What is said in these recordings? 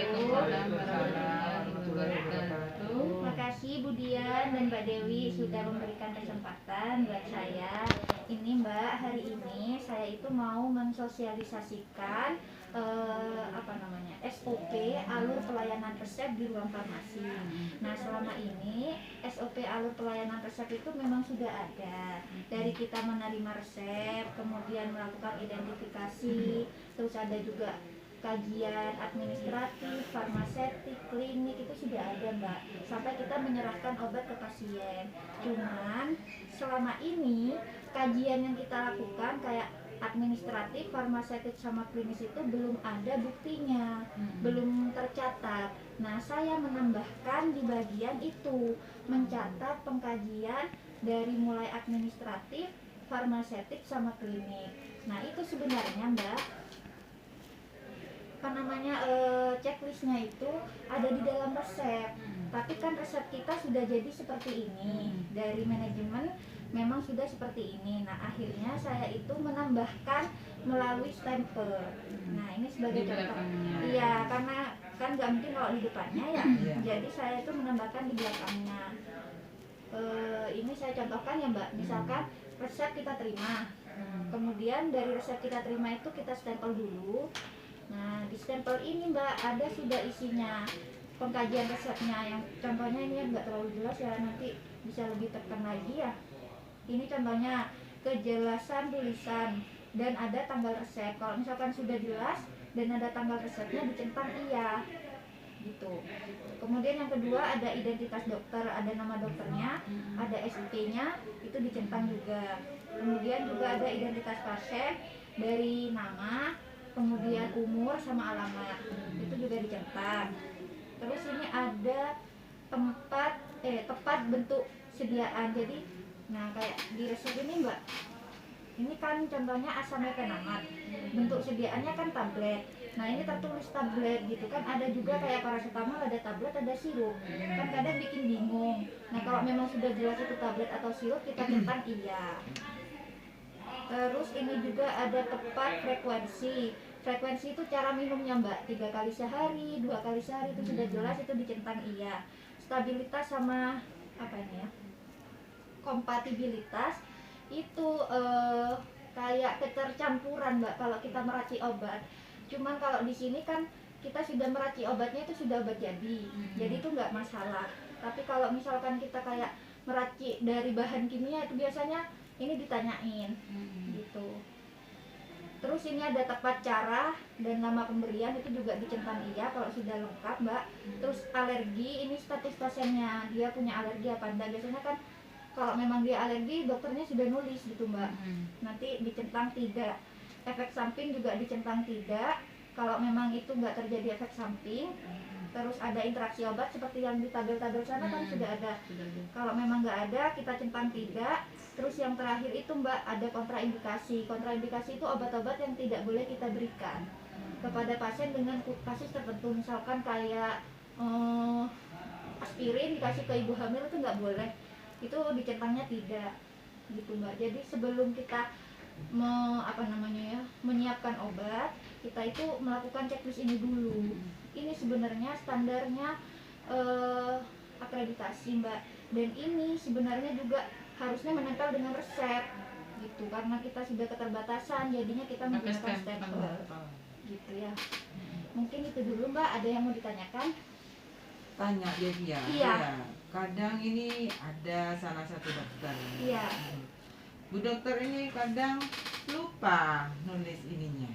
warahmatullahi wabarakatuh. Terima kasih Bu Dian dan Mbak Dewi sudah memberikan kesempatan buat saya. Ini Mbak, hari ini saya itu mau mensosialisasikan SOP alur pelayanan resep di ruang farmasi. Nah, selama ini SOP alur pelayanan resep itu memang sudah ada. Dari kita menerima resep, kemudian melakukan identifikasi, terus ada juga kajian administratif, farmaseutik, klinik, itu sudah ada Mbak, sampai kita menyerahkan obat ke pasien. Cuman selama ini kajian yang kita lakukan kayak administratif, farmaseutik sama klinis itu belum ada buktinya, belum tercatat. Nah, saya menambahkan di bagian itu, mencatat pengkajian dari mulai administratif, farmaseutik sama klinik. Nah, itu sebenarnya Mbak, checklistnya itu ada di dalam resep. Tapi kan resep kita sudah jadi seperti ini, dari manajemen memang sudah seperti ini. Nah, akhirnya saya itu menambahkan melalui stempel. Nah, ini sebagai contoh. Iya, karena kan nggak mungkin kalau di depannya ya. Jadi saya itu menambahkan di belakangnya. Ini saya contohkan ya Mbak. Misalkan resep kita terima, kemudian dari resep kita terima itu kita stempel dulu. Nah, di stempel ini Mbak ada sudah isinya pengkajian resepnya, yang contohnya ini nggak terlalu jelas ya, nanti bisa lebih tekan lagi ya. Ini contohnya kejelasan tulisan dan ada tanggal resep. Kalau misalkan sudah jelas dan ada tanggal resepnya dicentang iya gitu. Kemudian yang kedua ada identitas dokter, ada nama dokternya, ada SIP-nya, itu dicentang juga. Kemudian juga ada identitas pasien dari nama, kemudian umur sama alamat, itu juga dicentang. Terus ini ada tepat bentuk sediaan. Jadi nah kayak di resep ini Mbak, ini kan contohnya asam mefenamat, bentuk sediaannya kan tablet. Nah, ini tertulis tablet gitu kan, ada juga kayak paracetamol, ada tablet, ada sirup, kan kadang bikin bingung. Nah, kalau memang sudah jelas itu tablet atau sirup, kita centang iya. Terus ini juga ada tepat frekuensi. Frekuensi itu cara minumnya Mbak, 3 kali sehari, 2 kali sehari, itu sudah jelas, itu dicentang iya. Stabilitas sama kompatibilitas itu kayak ketercampuran Mbak kalau kita meracik obat. Cuman kalau di sini kan kita sudah meracik obatnya, itu sudah obat jadi itu nggak masalah. Tapi kalau misalkan kita kayak meracik dari bahan kimia, itu biasanya ini ditanyain gitu. Terus ini ada tepat cara dan nama pemberian, itu juga dicentang iya kalau sudah lengkap Mbak. Terus alergi, ini status pasiennya, dia punya alergi apa enggak. Biasanya kan kalau memang dia alergi, dokternya sudah nulis gitu Mbak. Nanti dicentang tidak. Efek samping juga dicentang tidak, kalau memang itu nggak terjadi efek samping. Terus ada interaksi obat seperti yang di tabel-tabel sana kan sudah ada. Kalau memang nggak ada, kita centang tidak. Terus yang terakhir itu Mbak, ada kontraindikasi. Kontraindikasi itu obat-obat yang tidak boleh kita berikan kepada pasien dengan kasus tertentu. Misalkan kayak aspirin dikasih ke ibu hamil, itu nggak boleh, itu dicentangnya tidak gitu Mbak. Jadi sebelum kita menyiapkan obat, kita itu melakukan checklist ini dulu. Ini sebenarnya standarnya akreditasi Mbak, dan ini sebenarnya juga harusnya menempel dengan resep gitu, karena kita sudah keterbatasan, jadinya kita menggunakan stempel gitu ya. Mungkin itu dulu Mbak, ada yang mau ditanyakan? Tanya dia Iya. Ya. Kadang ini ada salah satu dokter. Iya. Bu dokter ini kadang lupa nulis ininya,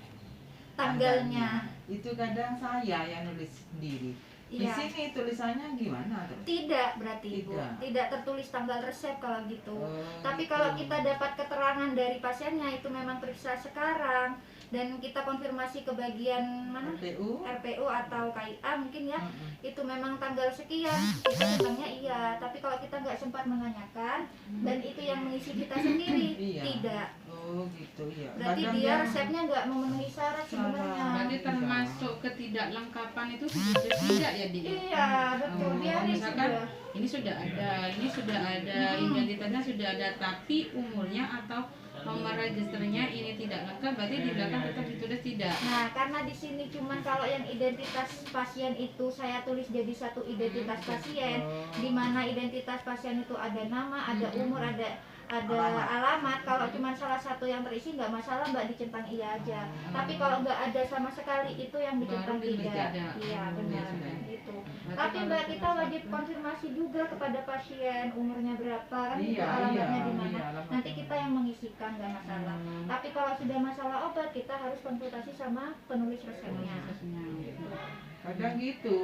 tanggalnya. Itu kadang saya yang nulis sendiri. Di sini tulisannya gimana tuh? Tidak, berarti Ibu. Tidak tertulis tanggal resep kalau gitu. Tapi kalau kita dapat keterangan dari pasiennya, itu memang periksa sekarang, dan kita konfirmasi ke bagian mana? RPU atau KIA mungkin ya. Itu memang tanggal sekian, kita bilangnya iya. Tapi kalau kita nggak sempat menanyakan dan itu yang mengisi kita sendiri, tidak. Oh gitu ya. Berarti dia resepnya nggak memenuhi syarat sebenarnya. Berarti termasuk ketidaklengkapan itu sudah tidak ya Di? Iya betul. Dia misalkan ini sudah ada, identitasnya sudah ada, tapi umurnya atau nomor registernya ini tidak lengkap, berarti di belakang tetap ditulis tidak. Nah, karena di sini cuman kalau yang identitas pasien itu saya tulis jadi satu identitas pasien, di mana identitas pasien itu ada nama, ada umur, ada alamat. Kalau cuma salah satu yang terisi nggak masalah Mbak, dicentang iya aja. Tapi kalau nggak ada sama sekali itu yang dicentang Baru ditulis tidak. tidak. Iya benar sudah. gitu. Berarti Tapi kalau Mbak, kita ditulis wajib konfirmasi juga kepada pasien umurnya berapa kan, itu Iya, alamatnya iya, di mana. iya, alamatnya. Nanti kita yang mengisikan, nggak masalah. Tapi kalau sudah masalah obat, kita harus konsultasi sama penulis resepnya. Kadang gitu,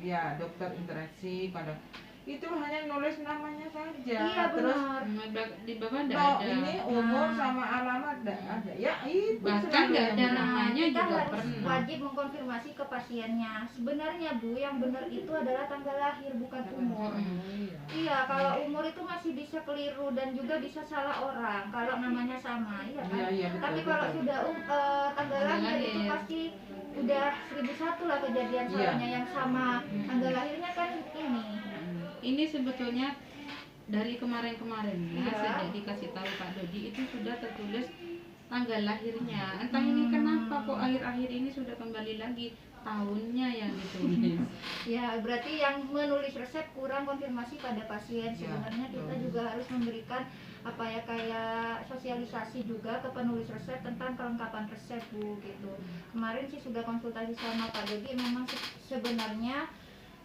ya dokter interaksi kadang itu hanya nulis namanya saja. Iya Terus benar. di bawah tidak no, ada. ini umur Nah. sama alamat tidak ada. Ya itu Bahkan selalu nggak yang ada benar. namanya kita juga harus pernah. wajib mengkonfirmasi ke pasiennya. Sebenarnya Bu, yang benar itu adalah tanggal lahir, bukan umur. Iya. Iya, kalau umur itu masih bisa keliru dan juga bisa salah orang kalau namanya sama, iya kan? Iya, iya, betul, Tapi kalau betul. sudah tanggal lahir itu lahir. pasti udah 1001 lah kejadian Iya. salahnya yang sama. Tanggal lahirnya kan ini. Ini sebetulnya dari kemarin-kemarin ya, Iya. sejak dikasih tahu Pak Dodi itu sudah tertulis tanggal lahirnya. Entah ini kenapa kok akhir-akhir ini sudah kembali lagi tahunnya yang ditulis. Ya, berarti yang menulis resep kurang konfirmasi pada pasien. Ya, Sebenarnya kita betul. juga harus memberikan apa ya, kayak sosialisasi juga ke penulis resep tentang kelengkapan resep Bu gitu. Kemarin sih sudah konsultasi sama Pak Dodi, memang sebenarnya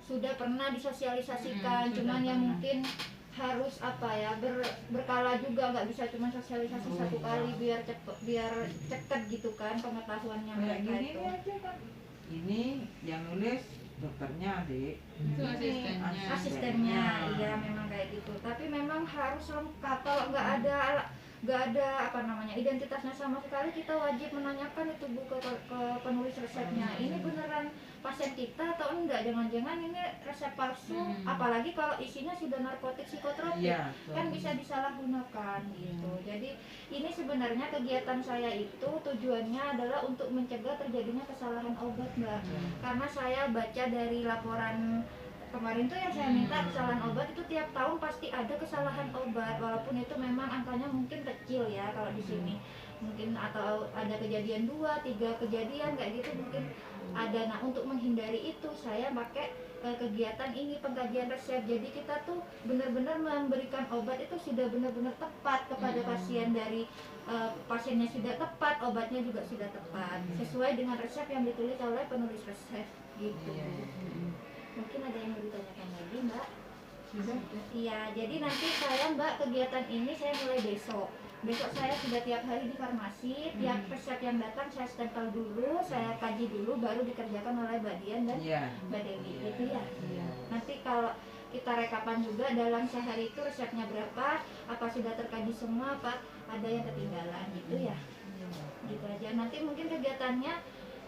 sudah pernah disosialisasikan, Sudah cuman yang pernah. mungkin harus apa ya, berkala juga, nggak bisa cuma sosialisasi satu kali biar cepet gitu kan pengetahuannya Kayak mereka gini itu. aja kan. Ini yang nulis dokternya, Adik. Itu Ini asistennya. Asistennya, iya memang kayak gitu. Tapi memang harus lengkap. Kalau nggak ada apa namanya identitasnya sama sekali, kita wajib menanyakan itu Bu ke penulis resepnya. Ini beneran pasien kita atau enggak? Jangan-jangan ini resep palsu. Apalagi kalau isinya sudah narkotik psikotropik, Iya, kan betul. bisa disalahgunakan gitu. Jadi ini sebenarnya kegiatan saya itu tujuannya adalah untuk mencegah terjadinya kesalahan obat Mbak. Karena saya baca dari laporan kemarin tuh yang saya minta kesalahan obat itu tiap tahun pasti ada kesalahan obat, walaupun itu memang angkanya mungkin kecil ya kalau di sini mungkin, atau ada kejadian 2-3 kejadian kayak gitu mungkin ada. Nah, untuk menghindari itu saya pakai kegiatan ini, pengkajian resep. Jadi kita tuh benar-benar memberikan obat itu sudah benar-benar tepat kepada pasien, dari pasiennya sudah tepat, obatnya juga sudah tepat sesuai dengan resep yang ditulis oleh penulis resep gitu. Mungkin ada yang mau ditanyakan lagi Mbak? Iya, jadi nanti saya Mbak, kegiatan ini saya mulai besok. Besok saya sudah tiap hari di farmasi, tiap resep yang datang saya stempel dulu, saya kaji dulu, baru dikerjakan oleh Mbak Dian dan Iya. Mbak Dewi, gitu ya. Nanti kalau kita rekapan juga dalam sehari itu resepnya berapa, apa sudah terkaji semua, apa ada yang ketinggalan gitu ya. Gitu aja. Nanti mungkin kegiatannya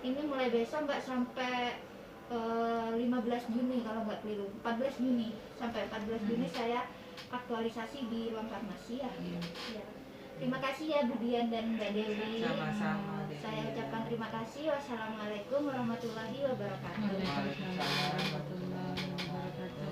ini mulai besok Mbak sampai 15 Juni kalau nggak keliru, 14 Juni sampai 14 Juni saya aktualisasi di ruang farmasi ya. Ya. Terima kasih ya Bu Dian dan Mbak Dewi. Sama-sama, Dewi. Saya ucapkan terima kasih. Wassalamualaikum warahmatullahi wabarakatuh. Waalaikumsalam warahmatullahi wabarakatuh.